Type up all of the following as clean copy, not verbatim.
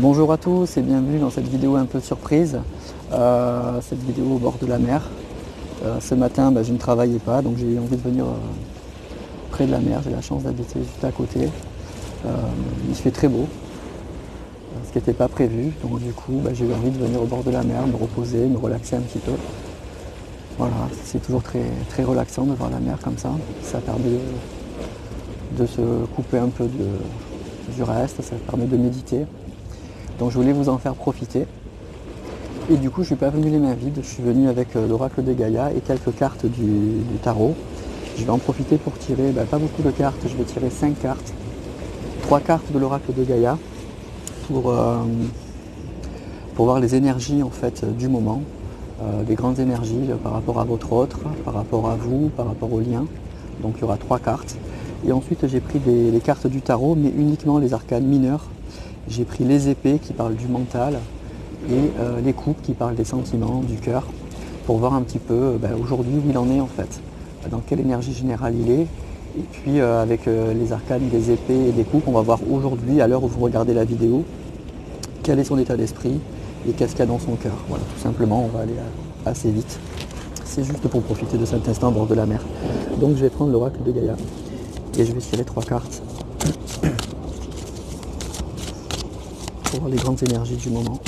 Bonjour à tous et bienvenue dans cette vidéo un peu surprise, cette vidéo au bord de la mer. Ce matin je ne travaillais pas, donc j'ai eu envie de venir près de la mer. J'ai la chance d'habiter juste à côté. Il fait très beau, ce qui n'était pas prévu, donc du coup j'ai eu envie de venir au bord de la mer, me reposer, me relaxer un petit peu. Voilà, c'est toujours très, très relaxant de voir la mer comme ça. Ça permet de se couper un peu du reste, ça permet de méditer. Donc je voulais vous en faire profiter. Et du coup je ne suis pas venu les mains vides, je suis venu avec l'oracle de Gaïa et quelques cartes du tarot. Je vais en profiter pour tirer pas beaucoup de cartes, je vais tirer 5 cartes. 3 cartes de l'oracle de Gaïa pour voir les énergies en fait du moment, les grandes énergies par rapport à votre autre, par rapport à vous, par rapport au lien. Donc il y aura 3 cartes. Et ensuite j'ai pris les cartes du tarot, mais uniquement les arcanes mineurs. J'ai pris les épées qui parlent du mental et les coupes qui parlent des sentiments, du cœur, pour voir un petit peu aujourd'hui où il en est en fait, dans quelle énergie générale il est. Et puis avec les arcanes, des épées et des coupes, on va voir aujourd'hui, à l'heure où vous regardez la vidéo, quel est son état d'esprit et qu'est-ce qu'il y a dans son cœur. Voilà, tout simplement, on va aller assez vite. C'est juste pour profiter de cet instant au bord de la mer. Donc je vais prendre l'oracle de Gaïa et je vais tirer 3 cartes. Pour voir les grandes énergies du moment.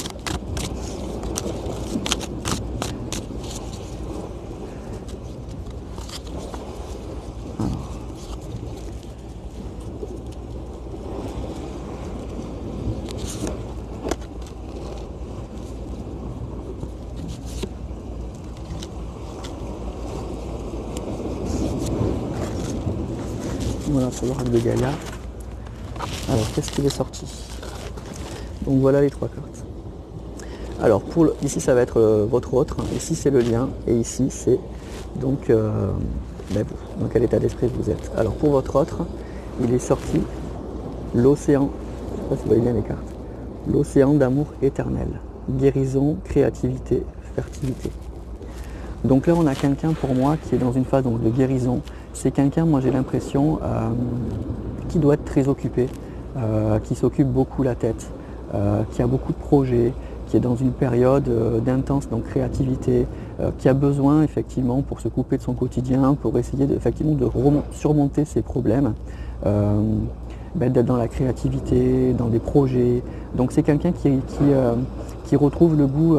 Voilà pour l'oracle de Gaïa. Alors qu'est-ce qu'il est sorti? Donc voilà les 3 cartes. Alors ici ça va être votre autre, ici c'est le lien et ici c'est donc vous, dans quel état d'esprit vous êtes. Alors pour votre autre, il est sorti l'océan, je ne sais pas si vous voyez bien les cartes, l'océan d'amour éternel, guérison, créativité, fertilité. Donc là on a quelqu'un pour moi qui est dans une phase donc, de guérison. C'est quelqu'un, moi j'ai l'impression, qui doit être très occupé, qui s'occupe beaucoup la tête. Qui a beaucoup de projets, qui est dans une période d'intense créativité, qui a besoin effectivement pour se couper de son quotidien, pour essayer de surmonter ses problèmes, d'être dans la créativité, dans des projets. Donc c'est quelqu'un qui retrouve le goût,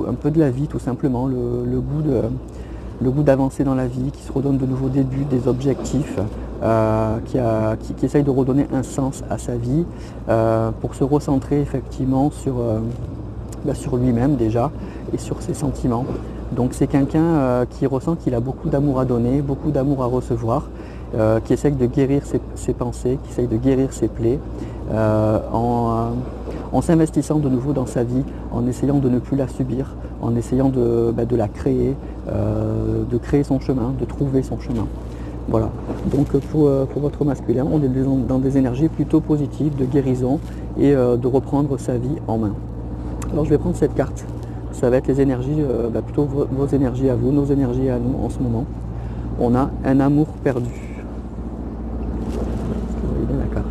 un peu de la vie tout simplement, le goût d'avancer dans la vie, qui se redonne de nouveaux débuts, des objectifs, qui essaye de redonner un sens à sa vie pour se recentrer effectivement sur lui-même déjà et sur ses sentiments. Donc c'est quelqu'un qui ressent qu'il a beaucoup d'amour à donner, beaucoup d'amour à recevoir, qui essaye de guérir ses pensées, qui essaye de guérir ses plaies en s'investissant de nouveau dans sa vie, en essayant de ne plus la subir, en essayant de la créer, de créer son chemin, de trouver son chemin. Voilà, donc pour votre masculin, on est dans des énergies plutôt positives, de guérison et de reprendre sa vie en main. Alors je vais prendre cette carte, ça va être les énergies, plutôt vos énergies à vous, nos énergies à nous en ce moment. On a un amour perdu. Vous voyez bien la carte.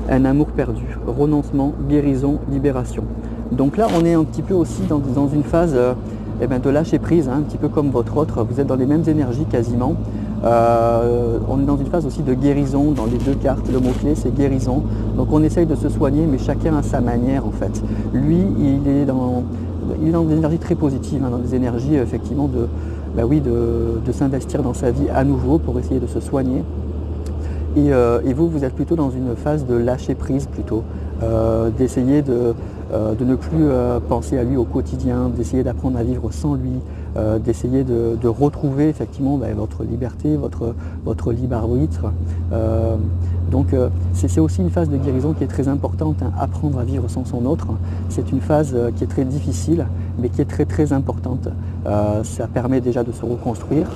Un amour perdu, renoncement, guérison, libération. Donc là on est un petit peu aussi dans une phase de lâcher prise, un petit peu comme votre autre, vous êtes dans les mêmes énergies quasiment. On est dans une phase aussi de guérison dans les 2 cartes, le mot-clé c'est guérison. Donc on essaye de se soigner mais chacun à sa manière en fait. Lui il est dans des énergies très positives, dans des énergies effectivement de s'investir dans sa vie à nouveau pour essayer de se soigner. Et vous êtes plutôt dans une phase de lâcher prise plutôt, d'essayer de ne plus penser à lui au quotidien, d'essayer d'apprendre à vivre sans lui, d'essayer de retrouver effectivement votre liberté, votre libre arbitre. Donc c'est aussi une phase de guérison qui est très importante, apprendre à vivre sans son autre. C'est une phase qui est très difficile, mais qui est très très importante. Ça permet déjà de se reconstruire.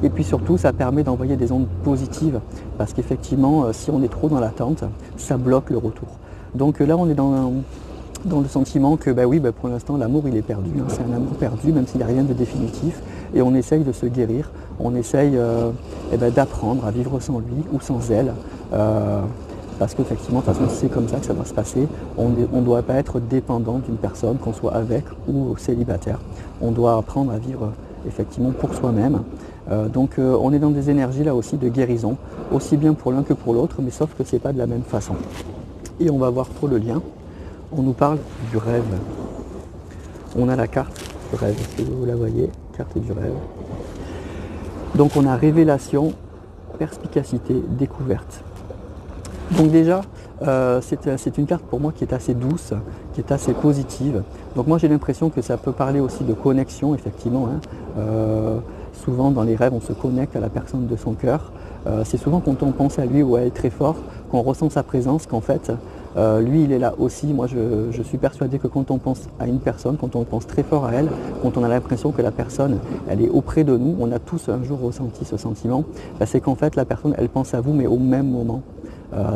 Et puis surtout, ça permet d'envoyer des ondes positives parce qu'effectivement, si on est trop dans l'attente, ça bloque le retour. Donc là, on est dans le sentiment que pour l'instant, l'amour il est perdu. C'est un amour perdu, même s'il n'y a rien de définitif. Et on essaye de se guérir, on essaye d'apprendre à vivre sans lui ou sans elle. parce qu'effectivement, de toute façon, c'est comme ça que ça doit se passer. On ne doit pas être dépendant d'une personne, qu'on soit avec ou célibataire. On doit apprendre à vivre effectivement pour soi-même. Donc on est dans des énergies là aussi de guérison, aussi bien pour l'un que pour l'autre, mais sauf que c'est pas de la même façon. Et on va voir pour le lien, on nous parle du rêve. On a la carte du rêve, est-ce que vous la voyez? Carte du rêve. Donc on a révélation, perspicacité, découverte. Donc déjà, c'est une carte pour moi qui est assez douce, qui est assez positive. Donc moi j'ai l'impression que ça peut parler aussi de connexion, effectivement. Souvent dans les rêves, on se connecte à la personne de son cœur. C'est souvent quand on pense à lui ou à elle très fort, qu'on ressent sa présence, qu'en fait, lui il est là aussi. Moi je suis persuadé que quand on pense à une personne, quand on pense très fort à elle, quand on a l'impression que la personne elle est auprès de nous, on a tous un jour ressenti ce sentiment, c'est qu'en fait la personne elle pense à vous mais au même moment.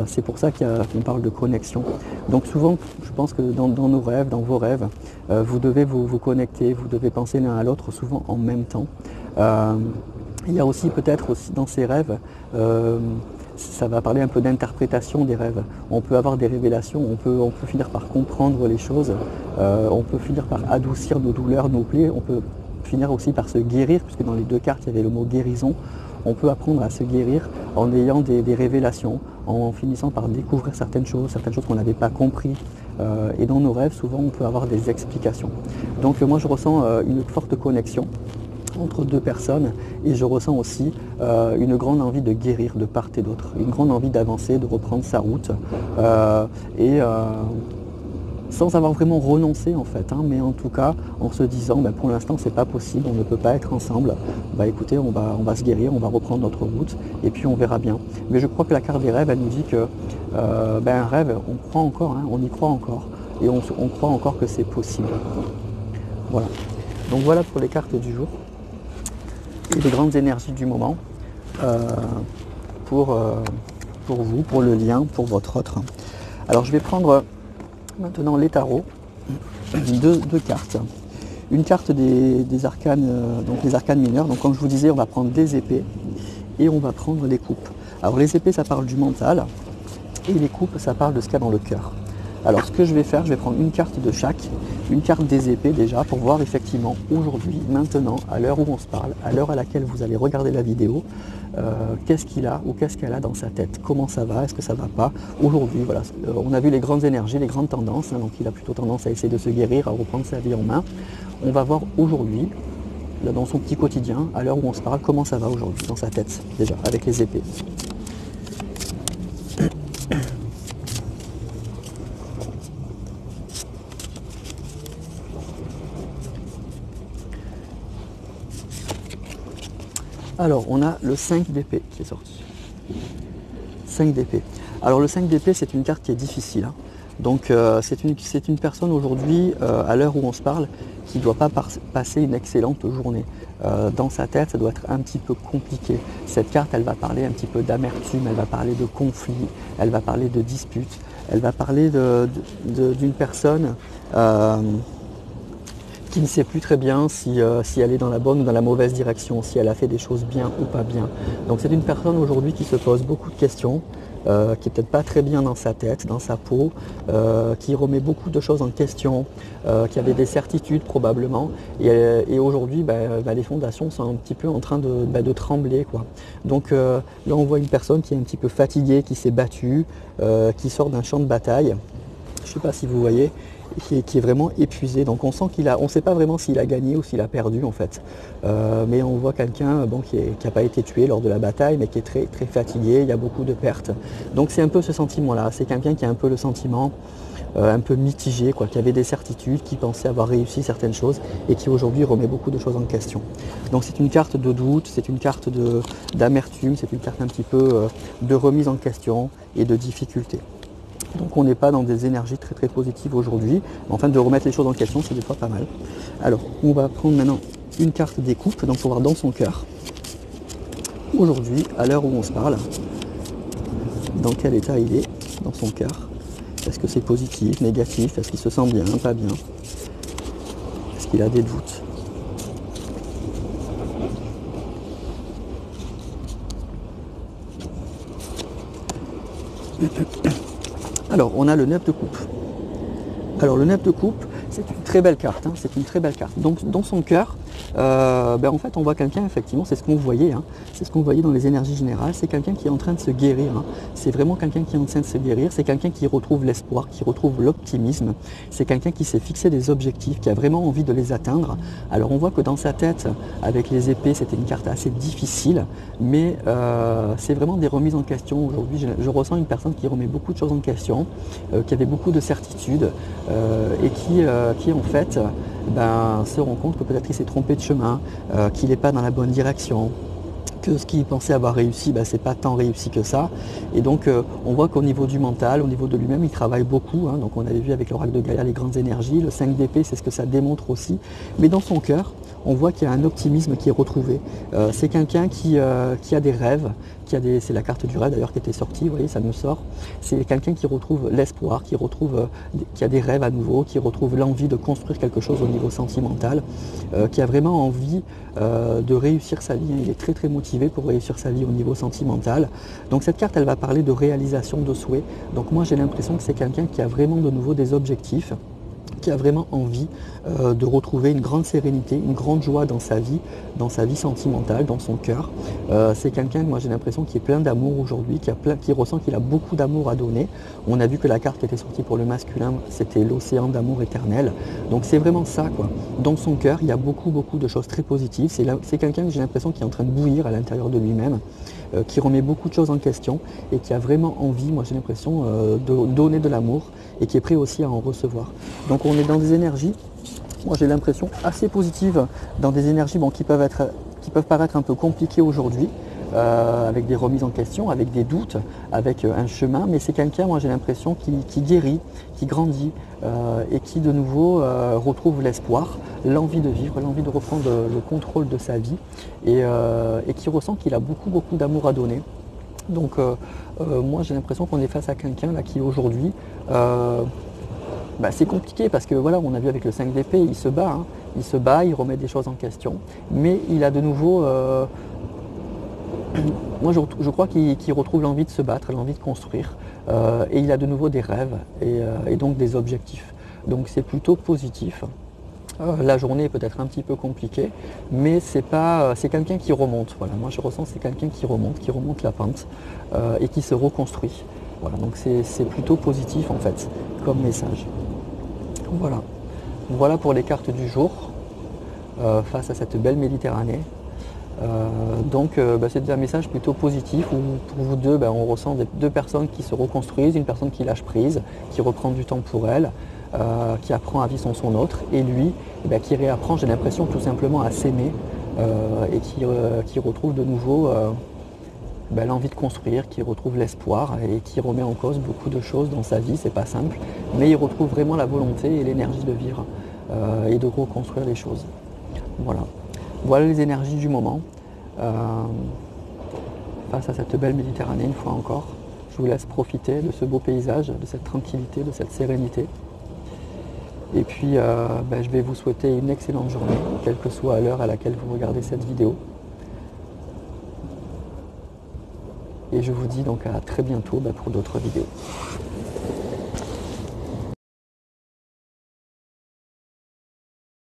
C'est pour ça qu'on parle de connexion. Donc souvent, je pense que dans nos rêves, dans vos rêves, vous devez vous connecter, vous devez penser l'un à l'autre souvent en même temps. Il y a aussi peut-être aussi dans ces rêves, ça va parler un peu d'interprétation des rêves. On peut avoir des révélations, on peut finir par comprendre les choses, on peut finir par adoucir nos douleurs, nos plaies, on peut finir aussi par se guérir, puisque dans les deux cartes il y avait le mot guérison. On peut apprendre à se guérir en ayant des révélations, en finissant par découvrir certaines choses qu'on n'avait pas compris. Et dans nos rêves, souvent, on peut avoir des explications. Donc moi, je ressens une forte connexion entre deux personnes et je ressens aussi une grande envie de guérir de part et d'autre, une grande envie d'avancer, de reprendre sa route. Sans avoir vraiment renoncé en fait, mais en tout cas en se disant pour l'instant c'est pas possible, on ne peut pas être ensemble, écoutez on va se guérir, on va reprendre notre route et puis on verra bien. Mais je crois que la carte des rêves elle nous dit que un rêve on croit encore, on y croit encore et on croit encore que c'est possible. Voilà. Donc voilà pour les cartes du jour et les grandes énergies du moment pour vous, pour le lien, pour votre autre. Alors je vais prendre maintenant les tarots, deux cartes. Une carte des arcanes, donc les arcanes mineurs. Donc comme je vous disais, on va prendre des épées et on va prendre les coupes. Alors les épées, ça parle du mental et les coupes, ça parle de ce qu'il y a dans le cœur. Alors ce que je vais faire, je vais prendre une carte de chaque, une carte des épées déjà pour voir effectivement aujourd'hui, maintenant, à l'heure où on se parle, à l'heure à laquelle vous allez regarder la vidéo, qu'est-ce qu'il a ou qu'est-ce qu'elle a dans sa tête, comment ça va, est-ce que ça va pas. Aujourd'hui, voilà, on a vu les grandes énergies, les grandes tendances, donc il a plutôt tendance à essayer de se guérir, à reprendre sa vie en main. On va voir aujourd'hui, là, dans son petit quotidien, à l'heure où on se parle, comment ça va aujourd'hui dans sa tête, déjà, avec les épées. Alors, on a le 5 d'épée qui est sorti. 5 d'épée. Alors, le 5 d'épée, c'est une carte qui est difficile. Donc, c'est une personne aujourd'hui, à l'heure où on se parle, qui ne doit pas passer une excellente journée. Dans sa tête, ça doit être un petit peu compliqué. Cette carte, elle va parler un petit peu d'amertume, elle va parler de conflit, elle va parler de dispute, elle va parler d'une personne qui ne sait plus très bien si elle est dans la bonne ou dans la mauvaise direction, si elle a fait des choses bien ou pas bien. Donc c'est une personne aujourd'hui qui se pose beaucoup de questions, qui n'est peut-être pas très bien dans sa tête, dans sa peau, qui remet beaucoup de choses en question, qui avait des certitudes probablement. Et aujourd'hui, les fondations sont un petit peu en train de trembler, quoi. Donc là, on voit une personne qui est un petit peu fatiguée, qui s'est battue, qui sort d'un champ de bataille. Je ne sais pas si vous voyez. Qui est vraiment épuisé. Donc on sent on ne sait pas vraiment s'il a gagné ou s'il a perdu en fait. Mais on voit quelqu'un qui n'a pas été tué lors de la bataille, mais qui est très, très fatigué, il y a beaucoup de pertes. Donc c'est un peu ce sentiment-là. C'est quelqu'un qui a un peu le sentiment un peu mitigé, quoi, qui avait des certitudes, qui pensait avoir réussi certaines choses et qui aujourd'hui remet beaucoup de choses en question. Donc c'est une carte de doute, c'est une carte d'amertume, c'est une carte un petit peu de remise en question et de difficulté. Donc on n'est pas dans des énergies très très positives aujourd'hui. Enfin, de remettre les choses en question, c'est des fois pas mal. Alors, on va prendre maintenant une carte des coupes, donc pour voir dans son cœur. Aujourd'hui, à l'heure où on se parle, dans quel état il est dans son cœur. Est-ce que c'est positif, négatif? Est-ce qu'il se sent bien, pas bien? Est-ce qu'il a des doutes? Alors, on a le 9 de coupe. Alors, le 9 de coupe, c'est une très belle carte, hein, c'est une très belle carte. Donc, dans son cœur, en fait, on voit quelqu'un, effectivement, c'est ce qu'on voyait, hein, c'est ce qu'on voyait dans les énergies générales, c'est quelqu'un qui est en train de se guérir, hein. C'est vraiment quelqu'un qui est en train de se guérir, c'est quelqu'un qui retrouve l'espoir, qui retrouve l'optimisme, c'est quelqu'un qui s'est fixé des objectifs, qui a vraiment envie de les atteindre. Alors, on voit que dans sa tête, avec les épées, c'était une carte assez difficile, mais c'est vraiment des remises en question. Aujourd'hui, je ressens une personne qui remet beaucoup de choses en question, qui avait beaucoup de certitudes, et qui en fait se rend compte que peut-être il s'est trompé de chemin, qu'il n'est pas dans la bonne direction, que ce qu'il pensait avoir réussi, c'est pas tant réussi que ça. Et donc on voit qu'au niveau du mental, au niveau de lui-même, il travaille beaucoup, hein. Donc on avait vu avec l'oracle de Gaïa les grandes énergies, le 5 d'épée, c'est ce que ça démontre aussi. Mais dans son cœur, on voit qu'il y a un optimisme qui est retrouvé. C'est quelqu'un qui a des rêves, c'est la carte du rêve d'ailleurs qui était sortie, vous voyez, ça me sort. C'est quelqu'un qui retrouve l'espoir, qui a des rêves à nouveau, qui retrouve l'envie de construire quelque chose au niveau sentimental, qui a vraiment envie de réussir sa vie. Il est très très motivé pour réussir sa vie au niveau sentimental. Donc cette carte, elle va parler de réalisation de souhaits. Donc moi j'ai l'impression que c'est quelqu'un qui a vraiment de nouveau des objectifs, qui a vraiment envie de retrouver une grande sérénité, une grande joie dans sa vie sentimentale, dans son cœur. C'est quelqu'un, moi j'ai l'impression, qui est plein d'amour aujourd'hui, qui ressent qu'il a beaucoup d'amour à donner. On a vu que la carte qui était sortie pour le masculin, c'était l'océan d'amour éternel. Donc c'est vraiment ça, quoi. Dans son cœur, il y a beaucoup de choses très positives. C'est quelqu'un que j'ai l'impression qui est en train de bouillir à l'intérieur de lui-même, qui remet beaucoup de choses en question et qui a vraiment envie, moi j'ai l'impression, de donner de l'amour et qui est prêt aussi à en recevoir. Donc on est dans des énergies, moi j'ai l'impression, assez positives, dans des énergies qui peuvent paraître un peu compliquées aujourd'hui, avec des remises en question, avec des doutes, avec un chemin, mais c'est quelqu'un, moi j'ai l'impression, qui guérit, qui grandit et qui de nouveau retrouve l'espoir, l'envie de vivre, l'envie de reprendre le contrôle de sa vie et qui ressent qu'il a beaucoup d'amour à donner. Donc moi j'ai l'impression qu'on est face à quelqu'un là qui aujourd'hui, c'est compliqué parce que voilà, on a vu avec le 5 d'épée, il se bat, hein. Il se bat, il remet des choses en question, mais il a de nouveau, moi je crois qu'il retrouve l'envie de se battre, l'envie de construire, et il a de nouveau des rêves et donc des objectifs. Donc c'est plutôt positif. La journée est peut-être un petit peu compliquée, mais c'est quelqu'un qui remonte. Voilà, moi je ressens que c'est quelqu'un qui remonte la pente et qui se reconstruit. Voilà, donc c'est plutôt positif en fait comme message. Voilà. Voilà pour les cartes du jour face à cette belle Méditerranée. C'est un message plutôt positif où pour vous deux, on ressent deux personnes qui se reconstruisent, une personne qui lâche prise, qui reprend du temps pour elle, qui apprend à vivre son autre, et lui qui réapprend, j'ai l'impression, tout simplement à s'aimer et qui retrouve de nouveau l'envie de construire, qui retrouve l'espoir et qui remet en cause beaucoup de choses dans sa vie. C'est pas simple, mais il retrouve vraiment la volonté et l'énergie de vivre et de reconstruire les choses. Voilà les énergies du moment face à cette belle Méditerranée, une fois encore. Je vous laisse profiter de ce beau paysage, de cette tranquillité, de cette sérénité. Et puis je vais vous souhaiter une excellente journée, quelle que soit l'heure à laquelle vous regardez cette vidéo. Et je vous dis donc à très bientôt pour d'autres vidéos.